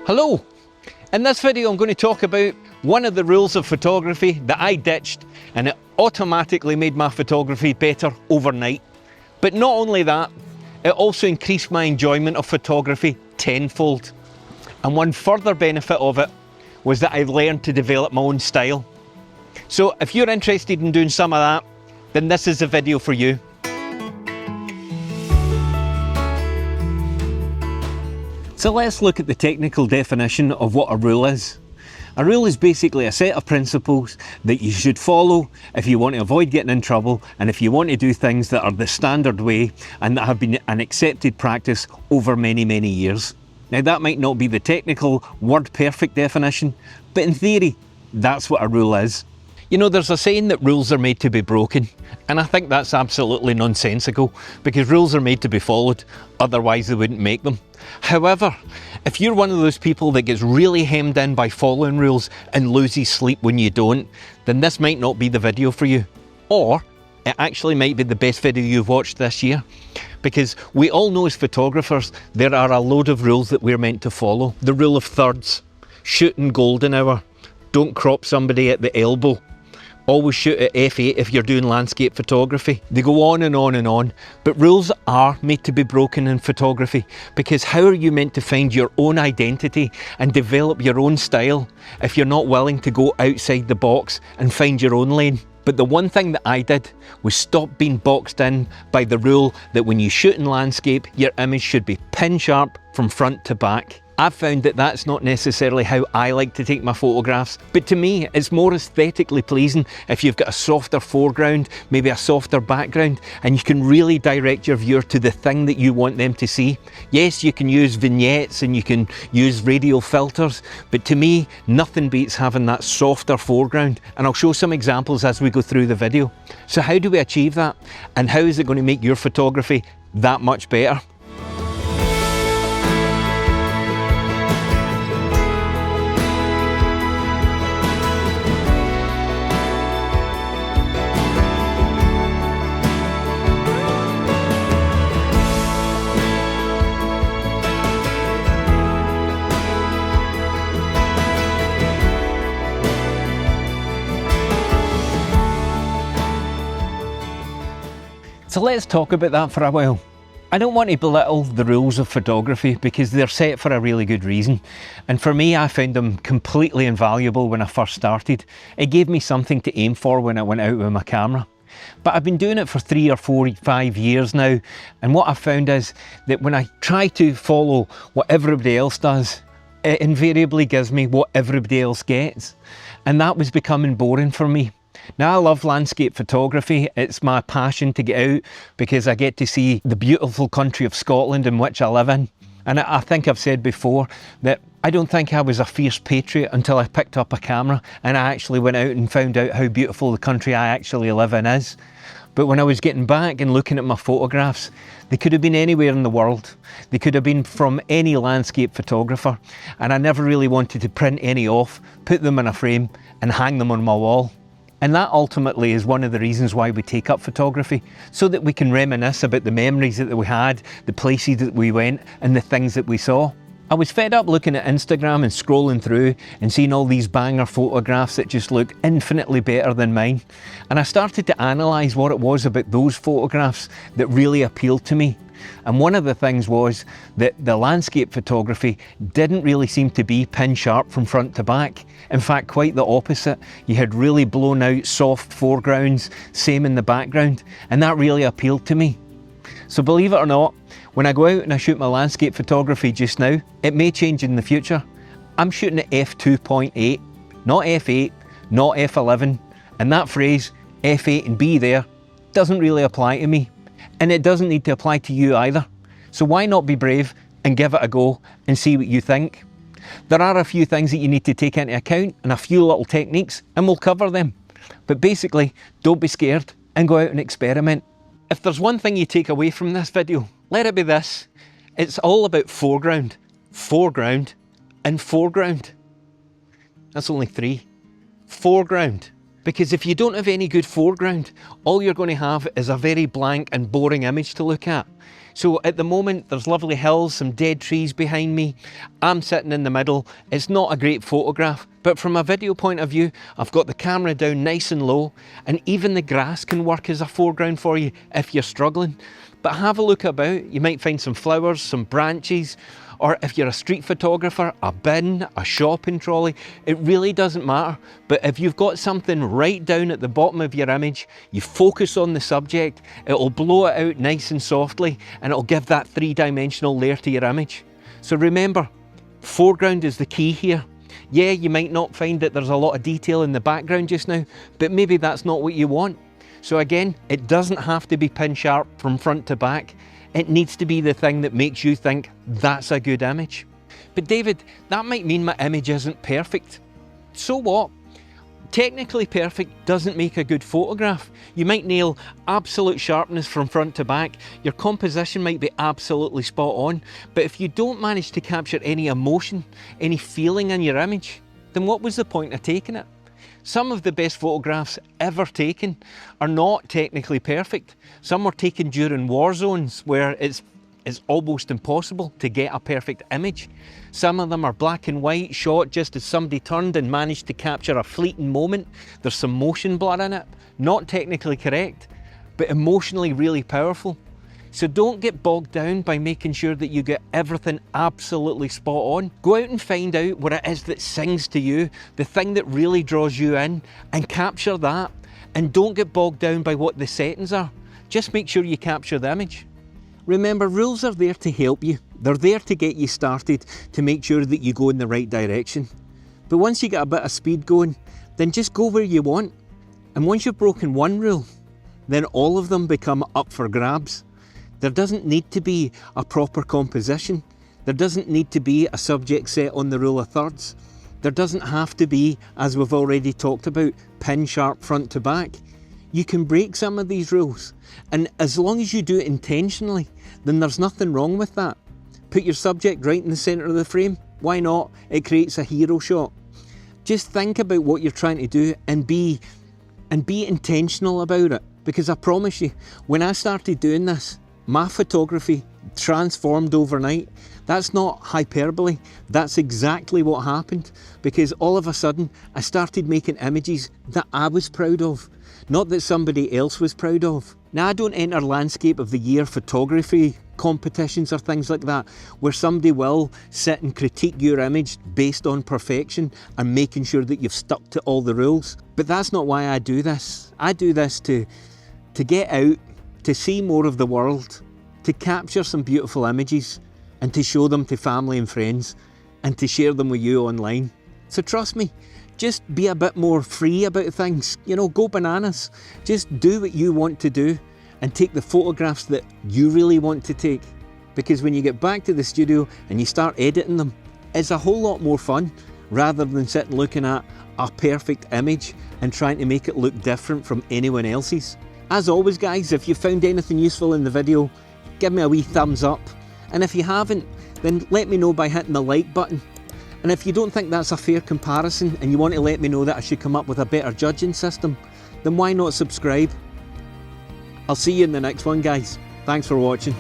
Hello! In this video I'm going to talk about one of the rules of photography that I ditched, and it automatically made my photography better overnight. But not only that, it also increased my enjoyment of photography tenfold. And one further benefit of it was that I learned to develop my own style. So if you're interested in doing some of that, then this is the video for you. So let's look at the technical definition of what a rule is. A rule is basically a set of principles that you should follow if you want to avoid getting in trouble and if you want to do things that are the standard way and that have been an accepted practice over many, many years. Now that might not be the technical word perfect definition, but in theory, that's what a rule is. You know, there's a saying that rules are made to be broken, and I think that's absolutely nonsensical because rules are made to be followed, otherwise they wouldn't make them. However, if you're one of those people that gets really hemmed in by following rules and loses sleep when you don't, then this might not be the video for you. Or it actually might be the best video you've watched this year. Because we all know as photographers, there are a load of rules that we're meant to follow. The rule of thirds, shoot in golden hour, don't crop somebody at the elbow, always shoot at f8 if you're doing landscape photography. They go on and on and on, but rules are made to be broken in photography, because how are you meant to find your own identity and develop your own style if you're not willing to go outside the box and find your own lane? But the one thing that I did was stop being boxed in by the rule that when you shoot in landscape, your image should be pin sharp from front to back. I've found that that's not necessarily how I like to take my photographs, but to me it's more aesthetically pleasing if you've got a softer foreground, maybe a softer background, and you can really direct your viewer to the thing that you want them to see. Yes, you can use vignettes and you can use radial filters, but to me nothing beats having that softer foreground, and I'll show some examples as we go through the video. So how do we achieve that, and how is it going to make your photography that much better? So let's talk about that for a while. I don't want to belittle the rules of photography because they're set for a really good reason. And for me, I found them completely invaluable when I first started. It gave me something to aim for when I went out with my camera. But I've been doing it for 3 or 4, 5 years now. And what I found is that when I try to follow what everybody else does, it invariably gives me what everybody else gets. And that was becoming boring for me. Now I love landscape photography. It's my passion to get out because I get to see the beautiful country of Scotland in which I live in. And I think I've said before that I don't think I was a fierce patriot until I picked up a camera and I actually went out and found out how beautiful the country I actually live in is. But when I was getting back and looking at my photographs, they could have been anywhere in the world. They could have been from any landscape photographer, and I never really wanted to print any off, put them in a frame and hang them on my wall. And that ultimately is one of the reasons why we take up photography, so that we can reminisce about the memories that we had, the places that we went, and the things that we saw. I was fed up looking at Instagram and scrolling through and seeing all these banger photographs that just look infinitely better than mine. And I started to analyse what it was about those photographs that really appealed to me. And one of the things was that the landscape photography didn't really seem to be pin sharp from front to back. In fact, quite the opposite. You had really blown out soft foregrounds, same in the background, and that really appealed to me. So believe it or not, when I go out and I shoot my landscape photography just now, it may change in the future. I'm shooting at f2.8, not f8, not f11, and that phrase, f8 and B there, doesn't really apply to me. And it doesn't need to apply to you either. So why not be brave and give it a go and see what you think? There are a few things that you need to take into account and a few little techniques, and we'll cover them. But basically, don't be scared and go out and experiment. If there's one thing you take away from this video, let it be this. It's all about foreground, foreground, and foreground. That's only 3. Foreground. Because if you don't have any good foreground, all you're going to have is a very blank and boring image to look at. So at the moment, there's lovely hills, some dead trees behind me. I'm sitting in the middle. It's not a great photograph, but from a video point of view, I've got the camera down nice and low, and even the grass can work as a foreground for you if you're struggling. But have a look about. You might find some flowers, some branches, or if you're a street photographer, a bin, a shopping trolley. It really doesn't matter. But if you've got something right down at the bottom of your image, you focus on the subject, it'll blow it out nice and softly, and it'll give that three-dimensional layer to your image. So remember, foreground is the key here. Yeah, you might not find that there's a lot of detail in the background just now, but maybe that's not what you want. So again, it doesn't have to be pin sharp from front to back. It needs to be the thing that makes you think that's a good image. But David, that might mean my image isn't perfect. So what? Technically perfect doesn't make a good photograph. You might nail absolute sharpness from front to back, your composition might be absolutely spot on, but if you don't manage to capture any emotion, any feeling in your image, then what was the point of taking it? Some of the best photographs ever taken are not technically perfect. Some were taken during war zones where it's almost impossible to get a perfect image. Some of them are black and white, shot just as somebody turned and managed to capture a fleeting moment. There's some motion blur in it. Not technically correct, but emotionally really powerful. So don't get bogged down by making sure that you get everything absolutely spot on. Go out and find out what it is that sings to you, the thing that really draws you in, and capture that. And don't get bogged down by what the settings are. Just make sure you capture the image. Remember, rules are there to help you. They're there to get you started, to make sure that you go in the right direction. But once you get a bit of speed going, then just go where you want. And once you've broken one rule, then all of them become up for grabs. There doesn't need to be a proper composition. There doesn't need to be a subject set on the rule of thirds. There doesn't have to be, as we've already talked about, pin sharp front to back. You can break some of these rules, and as long as you do it intentionally, then there's nothing wrong with that. Put your subject right in the centre of the frame. Why not? It creates a hero shot. Just think about what you're trying to do and be intentional about it, because I promise you, when I started doing this, my photography transformed overnight. That's not hyperbole, that's exactly what happened, because all of a sudden I started making images that I was proud of, not that somebody else was proud of. Now, I don't enter landscape of the year photography competitions or things like that, where somebody will sit and critique your image based on perfection and making sure that you've stuck to all the rules. But that's not why I do this. I do this to get out, to see more of the world, to capture some beautiful images and to show them to family and friends and to share them with you online. So trust me, just be a bit more free about things. You know, go bananas. Just do what you want to do and take the photographs that you really want to take. Because when you get back to the studio and you start editing them, it's a whole lot more fun rather than sitting looking at a perfect image and trying to make it look different from anyone else's. As always guys, if you found anything useful in the video, give me a wee thumbs up. And if you haven't, then let me know by hitting the like button. And if you don't think that's a fair comparison and you want to let me know that I should come up with a better judging system, then why not subscribe? I'll see you in the next one guys. Thanks for watching.